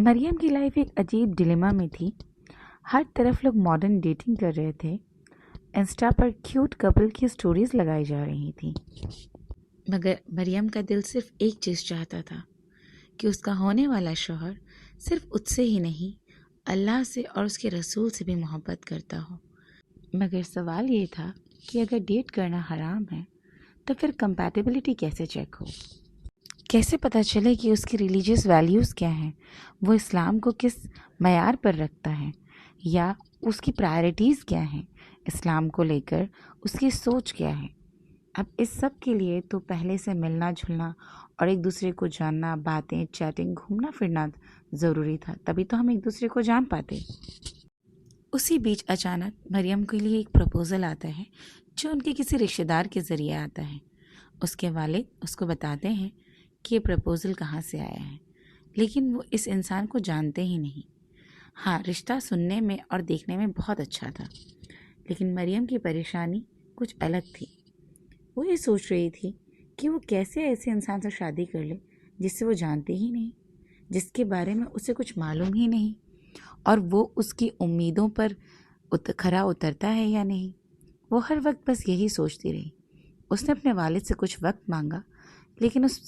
مریم کی لائف ایک عجیب ڈیلیما میں تھی۔ ہر طرف لوگ ماڈرن ڈیٹنگ کر رہے تھے، انسٹا پر کیوٹ کپل کی سٹوریز لگائی جا رہی تھیں، مگر مریم کا دل صرف ایک چیز چاہتا تھا کہ اس کا ہونے والا شوہر صرف اس سے ہی نہیں، اللہ سے اور اس کے رسول سے بھی محبت کرتا ہو۔ مگر سوال یہ تھا کہ اگر ڈیٹ کرنا حرام ہے تو پھر کمپیٹیبلٹی کیسے چیک ہو؟ کیسے پتہ چلے کہ اس کی ریلیجیس ویلیوز کیا ہیں، وہ اسلام کو کس معیار پر رکھتا ہے، یا اس کی پرائرٹیز کیا ہیں، اسلام کو لے کر اس کی سوچ کیا ہے۔ اب اس سب کے لیے تو پہلے سے ملنا جھلنا اور ایک دوسرے کو جاننا، باتیں، چیٹنگ، گھومنا پھرنا ضروری تھا، تبھی تو ہم ایک دوسرے کو جان پاتے۔ اسی بیچ اچانک مریم کے لیے ایک پروپوزل آتا ہے جو ان کے کسی رشتہ دار کے ذریعے آتا ہے۔ اس کے والد اس کو بتاتے ہیں کہ یہ پروپوزل کہاں سے آیا ہے، لیکن وہ اس انسان کو جانتے ہی نہیں۔ ہاں، رشتہ سننے میں اور دیکھنے میں بہت اچھا تھا، لیکن مریم کی پریشانی کچھ الگ تھی۔ وہ یہ سوچ رہی تھی کہ وہ کیسے ایسے انسان سے شادی کر لے جس سے وہ جانتے ہی نہیں، جس کے بارے میں اسے کچھ معلوم ہی نہیں، اور وہ اس کی امیدوں پر کھرا اترتا ہے یا نہیں۔ وہ ہر وقت بس یہی سوچتی رہی۔ اس نے اپنے والد سے کچھ وقت مانگا، لیکن اس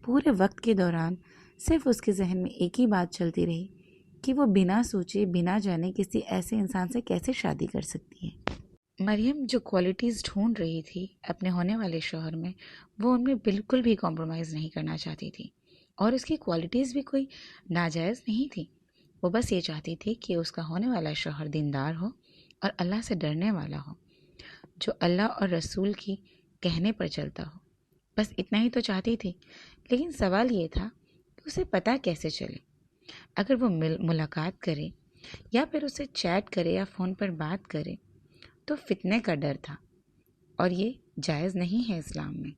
پورے وقت کے دوران صرف اس کے ذہن میں ایک ہی بات چلتی رہی کہ وہ بنا سوچے بنا جانے کسی ایسے انسان سے کیسے شادی کر سکتی ہے۔ مریم جو کوالٹیز ڈھونڈ رہی تھی اپنے ہونے والے شوہر میں، وہ ان میں بالکل بھی کمپرومائز نہیں کرنا چاہتی تھی، اور اس کی کوالٹیز بھی کوئی ناجائز نہیں تھی۔ وہ بس یہ چاہتی تھی کہ اس کا ہونے والا شوہر دیندار ہو اور اللہ سے ڈرنے والا ہو، جو اللہ اور رسول کی کہنے پر چلتا ہو۔ بس اتنا ہی تو چاہتی تھی، لیکن سوال یہ تھا کہ اسے پتہ کیسے چلے۔ اگر وہ ملاقات کرے یا پھر اسے چیٹ کرے یا فون پر بات کرے تو فتنے کا ڈر تھا، اور یہ جائز نہیں ہے اسلام میں۔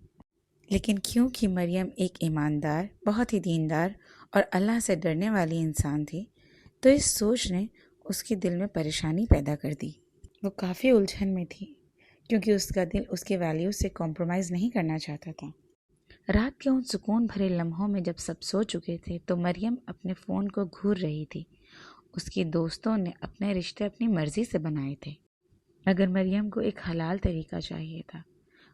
لیکن کیونکہ مریم ایک ایماندار، بہت ہی دیندار اور اللہ سے ڈرنے والی انسان تھی، تو اس سوچ نے اس کے دل میں پریشانی پیدا کر دی۔ وہ کافی الجھن میں تھی، کیونکہ اس کا دل اس کے ویلیوز سے کمپرومائز نہیں کرنا چاہتا تھا۔ رات کے ان سکون بھرے لمحوں میں جب سب سو چکے تھے تو مریم اپنے فون کو گھور رہی تھی۔ اس کی دوستوں نے اپنے رشتے اپنی مرضی سے بنائے تھے، مگر مریم کو ایک حلال طریقہ چاہیے تھا۔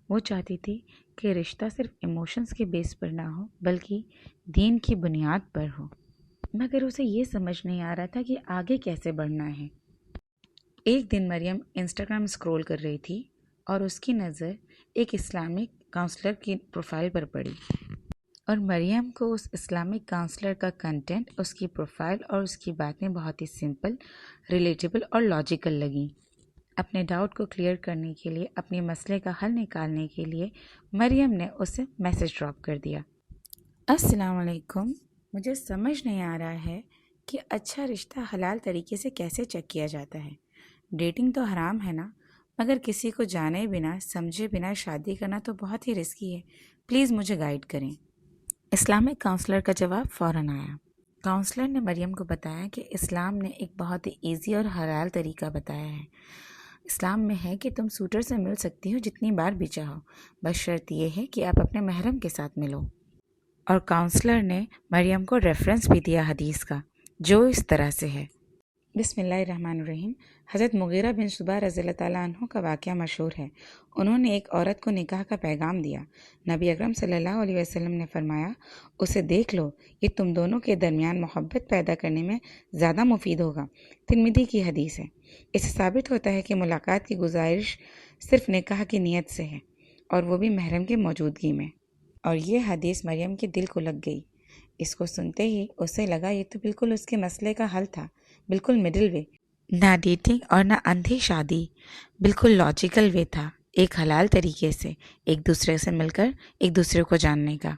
وہ چاہتی تھی کہ رشتہ صرف ایموشنز کے بیس پر نہ ہو، بلکہ دین کی بنیاد پر ہو۔ مگر اسے یہ سمجھ نہیں آ رہا تھا کہ آگے کیسے بڑھنا ہے۔ ایک دن مریم انسٹاگرام اسکرول کر رہی تھی اور اس کی نظر ایک اسلامک کاؤنسلر کی پروفائل پر پڑی، اور مریم کو اس اسلامک کاؤنسلر کا کنٹینٹ، اس کی پروفائل اور اس کی باتیں بہت ہی سمپل، ریلیٹیبل اور لاجیکل لگیں۔ اپنے ڈاؤٹ کو کلیئر کرنے کے لیے، اپنے مسئلے کا حل نکالنے کے لیے مریم نے اسے میسج ڈراپ کر دیا: السلام علیکم، مجھے سمجھ نہیں آ رہا ہے کہ اچھا رشتہ حلال طریقے سے کیسے چیک کیا جاتا ہے۔ ڈیٹنگ تو حرام ہے نا، مگر کسی کو جانے بنا سمجھے بنا شادی کرنا تو بہت ہی رسکی ہے، پلیز مجھے گائیڈ کریں۔ اسلامک کاؤنسلر کا جواب فوراً آیا۔ کاؤنسلر نے مریم کو بتایا کہ اسلام نے ایک بہت ہی ایزی اور حلال طریقہ بتایا ہے۔ اسلام میں ہے کہ تم سوٹر سے مل سکتی ہو جتنی بار بھی چاہو، بس شرط یہ ہے کہ آپ اپنے محرم کے ساتھ ملو۔ اور کاؤنسلر نے مریم کو ریفرنس بھی دیا حدیث کا، جو اس طرح سے ہے: بسم اللہ الرحمن الرحیم۔ حضرت مغیرہ بن شعبہ رضی اللہ تعالیٰ عنہ کا واقعہ مشہور ہے۔ انہوں نے ایک عورت کو نکاح کا پیغام دیا۔ نبی اکرم صلی اللہ علیہ وسلم نے فرمایا، اسے دیکھ لو، یہ تم دونوں کے درمیان محبت پیدا کرنے میں زیادہ مفید ہوگا۔ ترمذی کی حدیث ہے۔ اس سے ثابت ہوتا ہے کہ ملاقات کی گزارش صرف نکاح کی نیت سے ہے، اور وہ بھی محرم کی موجودگی میں۔ اور یہ حدیث مریم کے دل کو لگ گئی۔ اس کو سنتے ہی اسے لگا یہ تو بالکل اس کے مسئلے کا حل تھا، بالکل مڈل وے، نہ ڈیٹنگ اور نہ اندھی شادی، بالکل لاجیکل وے تھا، ایک حلال طریقے سے ایک دوسرے سے مل کر ایک دوسرے کو جاننے کا۔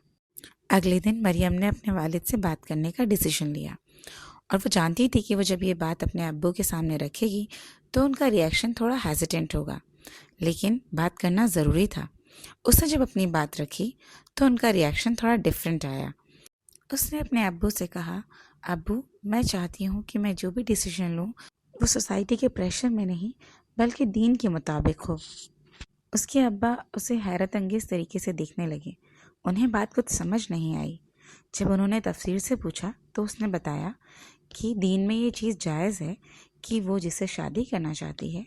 اگلے دن مریم نے اپنے والد سے بات کرنے کا ڈیسیژن لیا، اور وہ جانتی تھی کہ وہ جب یہ بات اپنے ابو کے سامنے رکھے گی تو ان کا ریئیکشن تھوڑا ہیزیٹنٹ ہوگا، لیکن بات کرنا ضروری تھا۔ اس نے جب اپنی بات رکھی تو ان کا ریئیکشن تھوڑا ڈیفرنٹ آیا۔ اس نے اپنے ابو سے کہا: ابو، میں چاہتی ہوں کہ میں جو بھی ڈیسیژن لوں وہ سوسائٹی کے پریشر میں نہیں بلکہ دین کے مطابق ہو۔ اس کے ابا اسے حیرت انگیز طریقے سے دیکھنے لگے۔ انہیں بات کچھ سمجھ نہیں آئی۔ جب انہوں نے تفسیر سے پوچھا تو اس نے بتایا کہ دین میں یہ چیز جائز ہے کہ وہ جسے شادی کرنا چاہتی ہے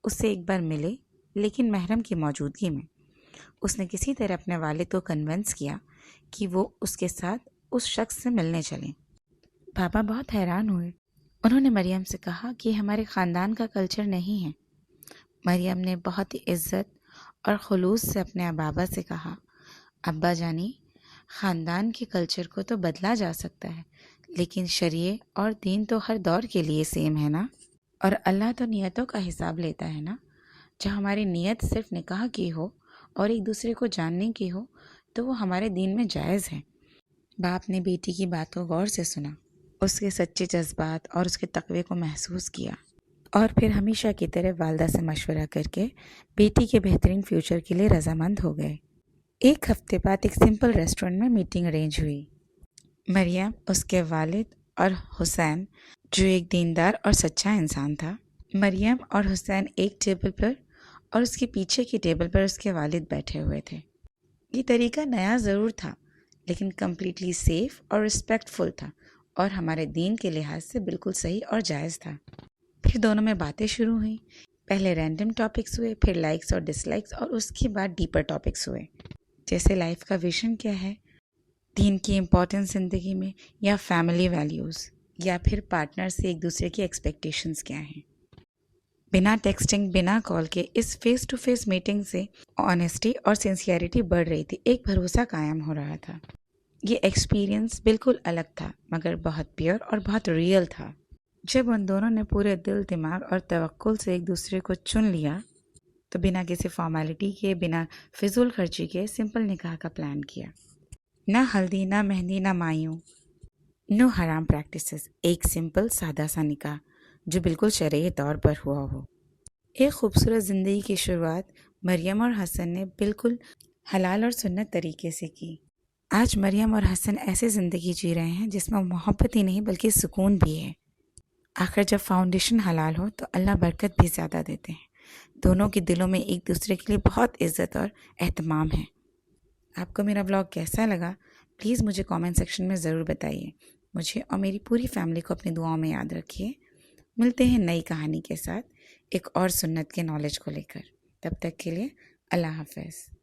اس سے ایک بار ملے، لیکن محرم کی موجودگی میں۔ اس نے کسی طرح اپنے والد کو کنونس کیا کہ وہ اس کے ساتھ اس شخص سے ملنے چلیں۔ بابا بہت حیران ہوئے۔ انہوں نے مریم سے کہا کہ ہمارے خاندان کا کلچر نہیں ہے۔ مریم نے بہت ہی عزت اور خلوص سے اپنے بابا سے کہا، ابا جانی، خاندان کے کلچر کو تو بدلا جا سکتا ہے، لیکن شریعت اور دین تو ہر دور کے لیے سیم ہے نا، اور اللہ تو نیتوں کا حساب لیتا ہے نا۔ جو ہماری نیت صرف نکاح کی ہو اور ایک دوسرے کو جاننے کی ہو تو وہ ہمارے دین میں جائز ہے۔ باپ نے بیٹی کی بات کو غور سے سنا، اس کے سچے جذبات اور اس کے تقوی کو محسوس کیا، اور پھر ہمیشہ کی طرح والدہ سے مشورہ کر کے بیٹی کے بہترین فیوچر کے لیے رضامند ہو گئے۔ ایک ہفتے بعد ایک سمپل ریسٹورنٹ میں میٹنگ ارینج ہوئی۔ مریم، اس کے والد اور حسین جو ایک دیندار اور سچا انسان تھا۔ مریم اور حسین ایک ٹیبل پر اور اس کے پیچھے کی ٹیبل پر اس کے والد بیٹھے ہوئے تھے۔ یہ طریقہ نیا ضرور تھا، لیکن کمپلیٹلی سیف اور ریسپیکٹ فل تھا، اور ہمارے دین کے لحاظ سے بالکل صحیح اور جائز تھا۔ پھر دونوں میں باتیں شروع ہوئیں۔ پہلے رینڈم ٹاپکس ہوئے، پھر لائکس اور ڈس لائکس، اور اس کے بعد ڈیپر ٹاپکس ہوئے، جیسے لائف کا ویژن کیا ہے، دین کی امپورٹنس زندگی میں، یا فیملی ویلیوز، یا پھر پارٹنر سے ایک دوسرے کی ایکسپیکٹیشنز کیا ہیں۔ بنا ٹیکسٹنگ، بنا کال کے اس فیس ٹو فیس میٹنگ سے آنیسٹی اور سنسیئرٹی بڑھ رہی تھی، ایک بھروسہ قائم ہو رہا تھا۔ یہ ایکسپیرینس بالکل الگ تھا، مگر بہت پیور اور بہت ریئل تھا۔ جب ان دونوں نے پورے دل، دماغ اور توکل سے ایک دوسرے کو چن لیا تو بنا کسی فارمیلٹی کے، بنا فضول خرچی کے، سمپل نکاح کا پلان کیا۔ نہ ہلدی، نہ مہندی، نہ مایوں، نو حرام پریکٹسز، ایک سمپل سادہ سا نکاح جو بالکل شرعی طور پر ہوا ہو۔ ایک خوبصورت زندگی کی شروعات مریم اور حسن نے بالکل حلال اور سنت طریقے سے کی۔ آج مریم اور حسن ایسے زندگی جی رہے ہیں جس میں محبت ہی نہیں بلکہ سکون بھی ہے۔ آخر جب فاؤنڈیشن حلال ہو تو اللہ برکت بھی زیادہ دیتے ہیں۔ دونوں کے دلوں میں ایک دوسرے کے لیے بہت عزت اور اہتمام ہے۔ آپ کو میرا بلاگ کیسا لگا؟ پلیز مجھے کامنٹ سیکشن میں ضرور بتائیے۔ مجھے اور میری پوری فیملی کو اپنی دعاؤں میں یاد رکھیے۔ ملتے ہیں نئی کہانی کے ساتھ، ایک اور سنت کے نالج کو لے کر۔ تب تک کے لیے اللہ حافظ۔